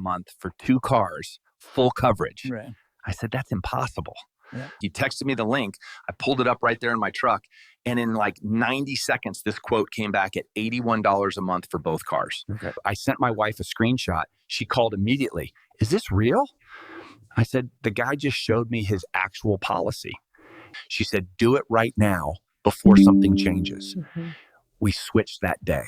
month for 2 cars, full coverage. Right. I said, that's impossible. Yeah. He texted me the link. I pulled it up right there in my truck. And in like 90 seconds, this quote came back at $81 a month for both cars. Okay. I sent my wife a screenshot. She called immediately. Is this real? I said, the guy just showed me his actual policy. She said, do it right now before something changes. Mm-hmm. We switched that day.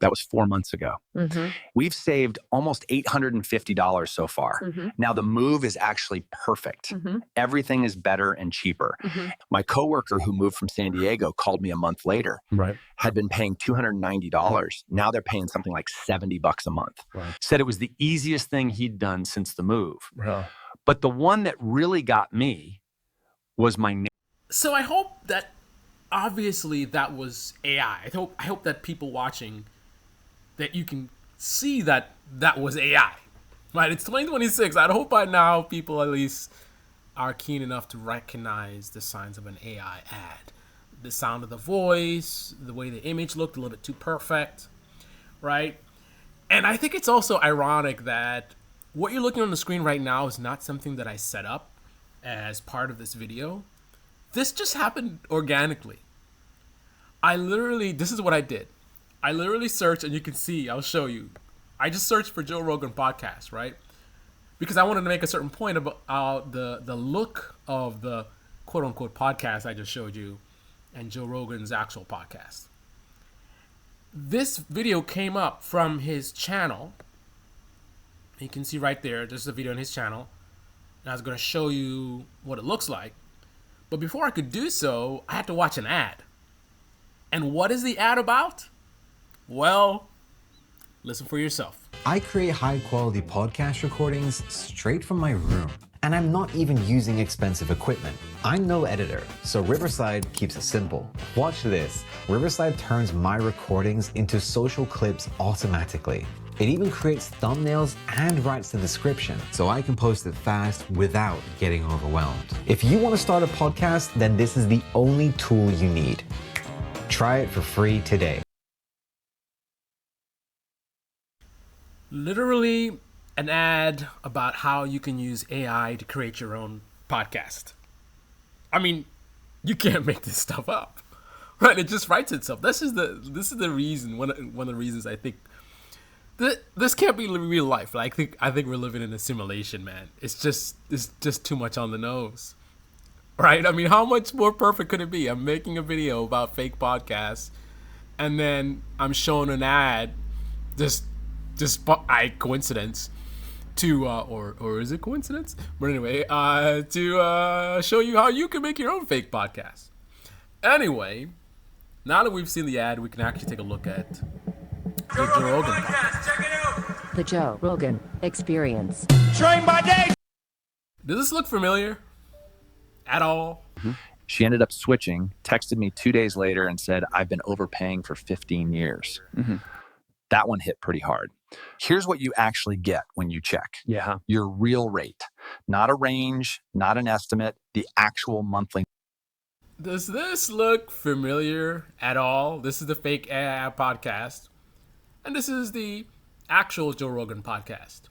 That was 4 months ago. Mm-hmm. We've saved almost $850 so far. Mm-hmm. Now the move is actually perfect. Mm-hmm. Everything is better and cheaper. Mm-hmm. My coworker who moved from San Diego called me a month later, Right. had been paying $290. Now they're paying something like $70 a month. Right. Said it was the easiest thing he'd done since the move. Wow. But the one that really got me was my So I hope that obviously that was AI. I hope that people watching, that you can see that that was AI. Right? It's 2026. I hope by now people at least are keen enough to recognize the signs of an AI ad. The sound of the voice, the way the image looked a little bit too perfect, right? And I think it's also ironic that what you're looking on the screen right now is not something that I set up as part of this video. This just happened organically. This is what I did. I literally searched, and you can see, I'll show you. I just searched for Joe Rogan podcast, right? Because I wanted to make a certain point about the look of the quote unquote podcast I just showed you and Joe Rogan's actual podcast. This video came up from his channel. You can see right there, there's a video on his channel. And I was going to show you what it looks like. But before I could do so, I had to watch an ad. And what is the ad about? Well, listen for yourself. I create high quality podcast recordings straight from my room. And I'm not even using expensive equipment. I'm no editor, so Riverside keeps it simple. Watch this. Riverside turns my recordings into social clips automatically. It even creates thumbnails and writes the description, so I can post it fast without getting overwhelmed. If you want to start a podcast, then this is the only tool you need. Try it for free today. Literally an ad about how you can use AI to create your own podcast. I mean, you can't make this stuff up, right? It just writes itself. This is the reason. One of the reasons I think this can't be real life. Like, I think we're living in a simulation, man. It's just too much on the nose, right? I mean, how much more perfect could it be? I'm making a video about fake podcasts, and then I'm showing an ad, just by coincidence, to or is it coincidence? But anyway, to show you how you can make your own fake podcast. Anyway, now that we've seen the ad, we can actually take a look at the Joe Rogan podcast. Check it out. The Joe Rogan Experience. Train by day. Does this look familiar at all? Mm-hmm. She ended up switching, texted me 2 days later and said, I've been overpaying for 15 years. Mm-hmm. That one hit pretty hard. Here's what you actually get when you check. Yeah. Your real rate, not a range, not an estimate, the actual monthly. Does this look familiar at all? This is the fake AI podcast. And this is the actual Joe Rogan podcast.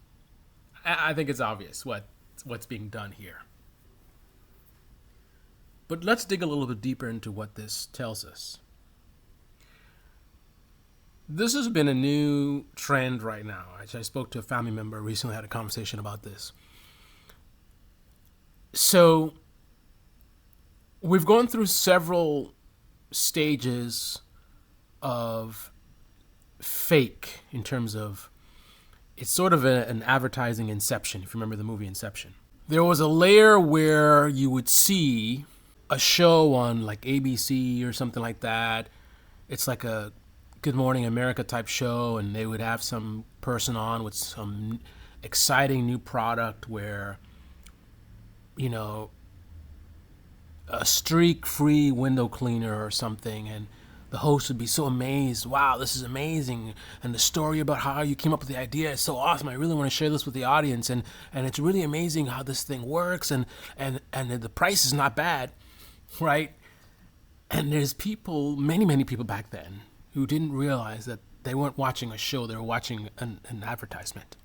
I think it's obvious what's being done here. But let's dig a little bit deeper into what this tells us. This has been a new trend right now. I spoke to a family member recently, had a conversation about this. So we've gone through several stages of fake in terms of, it's sort of an advertising Inception, if you remember the movie Inception. There was a layer where you would see a show on like ABC or something like that. It's like a Good Morning America type show, and they would have some person on with some exciting new product where, you know, a streak-free window cleaner or something, and the host would be so amazed. Wow, this is amazing. And the story about how you came up with the idea is so awesome. I really want to share this with the audience. And it's really amazing how this thing works. And the price is not bad, right? And there's people, many people back then who didn't realize that they weren't watching a show. They were watching an advertisement.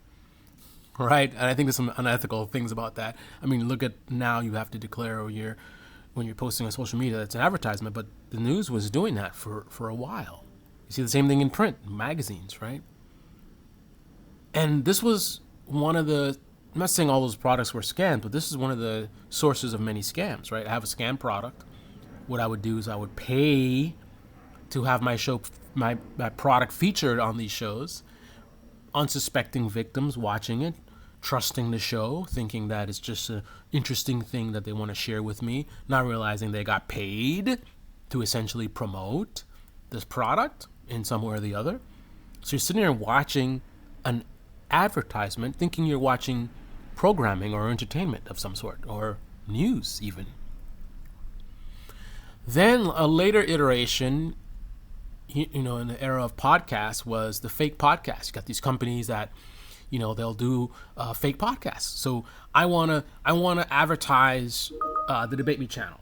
right? And I think there's some unethical things about that. I mean, look at now you have to declare when you're posting on social media that's an advertisement, but the news was doing that for a while. You see the same thing in print, magazines, right? And this was one of the, I'm not saying all those products were scams, but this is one of the sources of many scams, right? I have a scam product. What I would do is I would pay to have my show, my product featured on these shows, unsuspecting victims watching it, trusting the show, thinking that it's just an interesting thing that they want to share with me, not realizing they got paid to essentially promote this product in some way or the other. So you're sitting there watching an advertisement, thinking you're watching programming or entertainment of some sort, or news even. Then a later iteration, you know, in the era of podcasts was the fake podcast. You got these companies that, you know, they'll do fake podcasts. So I wanna advertise the Debate Me channel,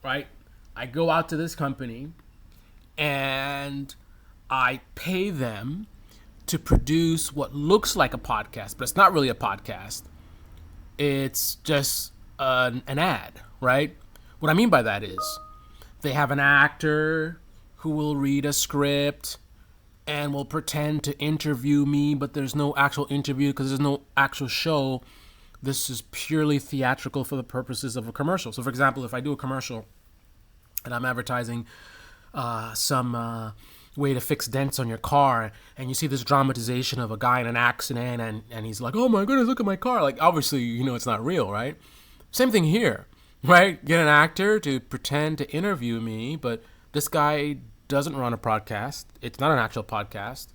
right? I go out to this company and I pay them to produce what looks like a podcast, but it's not really a podcast. It's just an ad, right? What I mean by that is they have an actor who will read a script and will pretend to interview me, but there's no actual interview because there's no actual show. This is purely theatrical for the purposes of a commercial. So, for example, if I do a commercial and I'm advertising some way to fix dents on your car, and you see this dramatization of a guy in an accident, and he's like, oh my goodness, look at my car. Like, obviously, you know, it's not real, right? Same thing here, right? Get an actor to pretend to interview me, but this guy doesn't run a podcast. It's not an actual podcast.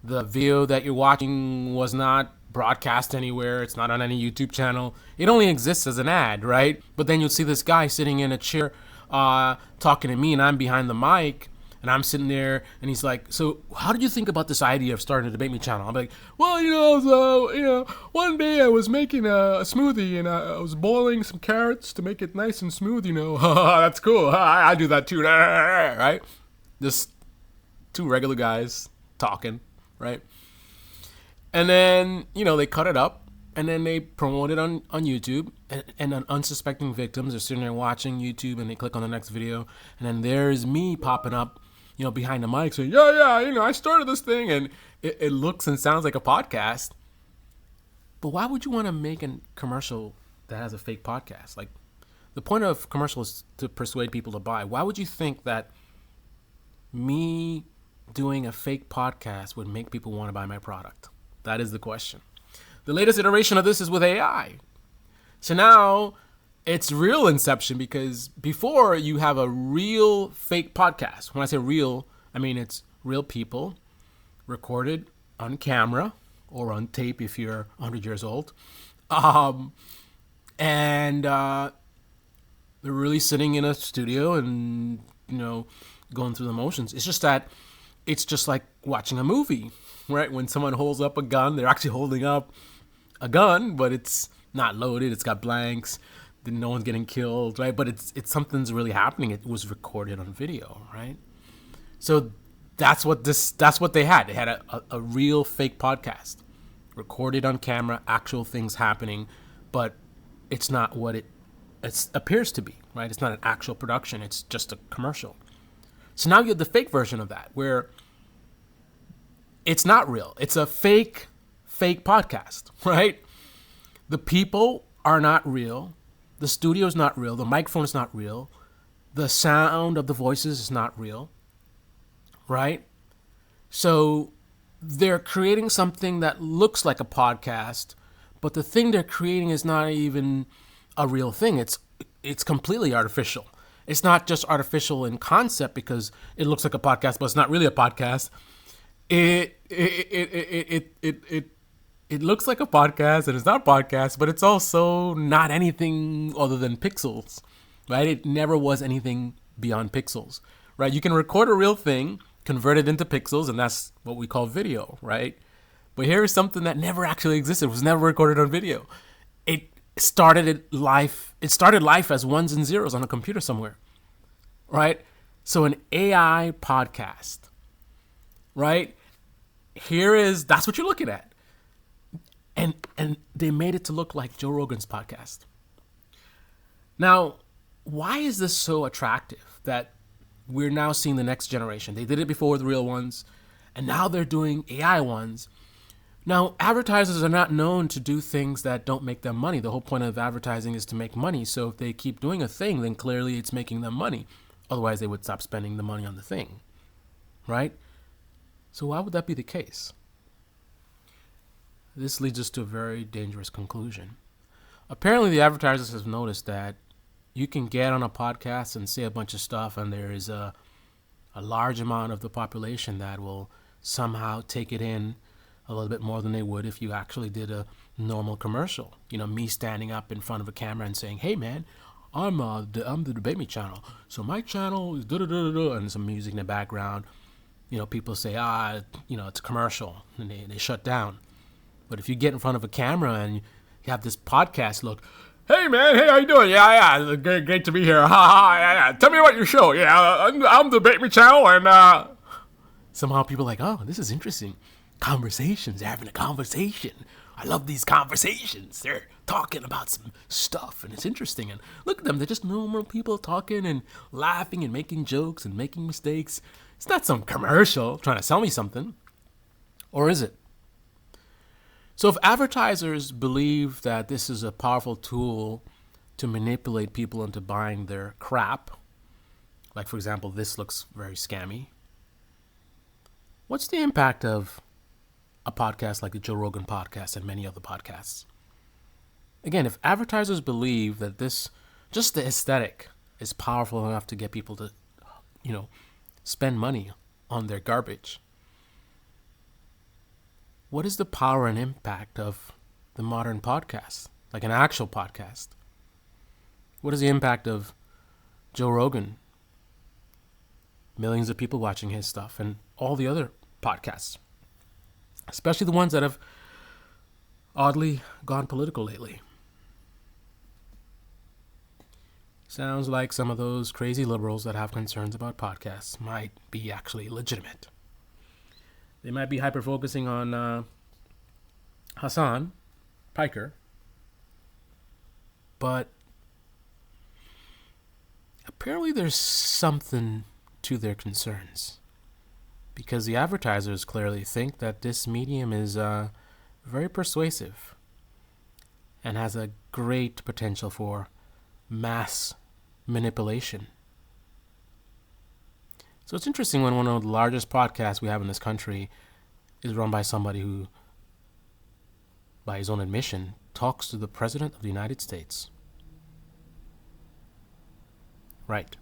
The video that you're watching was not broadcast anywhere. It's not on any YouTube channel. It only exists as an ad, right? But then you'll see this guy sitting in a chair talking to me, and I'm behind the mic, and I'm sitting there, and he's like, so how did you think about this idea of starting a Debate Me channel? I'm like, well, one day I was making a smoothie, and I was boiling some carrots to make it nice and smooth, That's cool. I do that too, right? Just two regular guys talking, right? And then, they cut it up, and then they promote it on YouTube, and unsuspecting victims are sitting there watching YouTube, and they click on the next video, and then there's me popping up, behind the mic saying, I started this thing, and it looks and sounds like a podcast. But why would you want to make a commercial that has a fake podcast? Like, the point of commercial is to persuade people to buy. Why would you think that me doing a fake podcast would make people want to buy my product? That is the question. The latest iteration of this is with AI. So now it's real inception, because before you have a real fake podcast. When I say real, I mean it's real people recorded on camera or on tape if you're 100 years old. And they're really sitting in a studio and, going through the motions. It's just that it's just like watching a movie, right? When someone holds up a gun, they're actually holding up a gun, but it's not loaded. It's got blanks. Then no one's getting killed, right? But it's something's really happening. It was recorded on video, right? So that's what they had. They had a real fake podcast, recorded on camera, actual things happening, but it's not what it appears to be, right? It's not an actual production. It's just a commercial. So now you have the fake version of that, where it's not real. It's a fake podcast, right? The people are not real. The studio is not real. The microphone is not real. The sound of the voices is not real, right? So they're creating something that looks like a podcast, but the thing they're creating is not even a real thing. It's completely artificial. It's not just artificial in concept because it looks like a podcast, but it's not really a podcast. It looks like a podcast, and it's not a podcast, but it's also not anything other than pixels, right? It never was anything beyond pixels, right? You can record a real thing, convert it into pixels, and that's what we call video, right? But here is something that never actually existed. It was never recorded on video. It started life as ones and zeros on a computer somewhere, right? So an AI podcast, right? That's what you're looking at. And And they made it to look like Joe Rogan's podcast. Now, why is this so attractive that we're now seeing the next generation? They did it before with the real ones, and now they're doing AI ones. Now, advertisers are not known to do things that don't make them money. The whole point of advertising is to make money. So if they keep doing a thing, then clearly it's making them money. Otherwise, they would stop spending the money on the thing, right? So why would that be the case? This leads us to a very dangerous conclusion. Apparently, the advertisers have noticed that you can get on a podcast and say a bunch of stuff, and there is a large amount of the population that will somehow take it in a little bit more than they would if you actually did a normal commercial. You know, me standing up in front of a camera and saying, "Hey, man, I'm the Debate Me channel. So my channel is da-da-da-da-da," and some music in the background. You know, people say, it's a commercial, and they shut down. But if you get in front of a camera and you have this podcast look, "Hey, man, hey, how you doing? Yeah, great to be here. Ha, ha, yeah. Tell me about your show. Yeah, I'm the Debate Me channel," and somehow people are like, "Oh, this is interesting. Conversations, they're having a conversation. I love these conversations. They're talking about some stuff, and it's interesting. And look at them, they're just normal people talking and laughing and making jokes and making mistakes. It's not some commercial trying to sell me something. Or is it?" So if advertisers believe that this is a powerful tool to manipulate people into buying their crap, like, for example, this looks very scammy, what's the impact of a podcast like the Joe Rogan podcast and many other podcasts? Again, if advertisers believe that just the aesthetic is powerful enough to get people to, spend money on their garbage, what is the power and impact of the modern podcast, like an actual podcast? What is the impact of Joe Rogan? Millions of people watching his stuff and all the other podcasts, especially the ones that have oddly gone political lately. Sounds like some of those crazy liberals that have concerns about podcasts might be actually legitimate. They might be hyper-focusing on Hassan Piker, but apparently there's something to their concerns, because the advertisers clearly think that this medium is very persuasive and has a great potential for mass manipulation. So it's interesting when one of the largest podcasts we have in this country is run by somebody who, by his own admission, talks to the President of the United States. Right.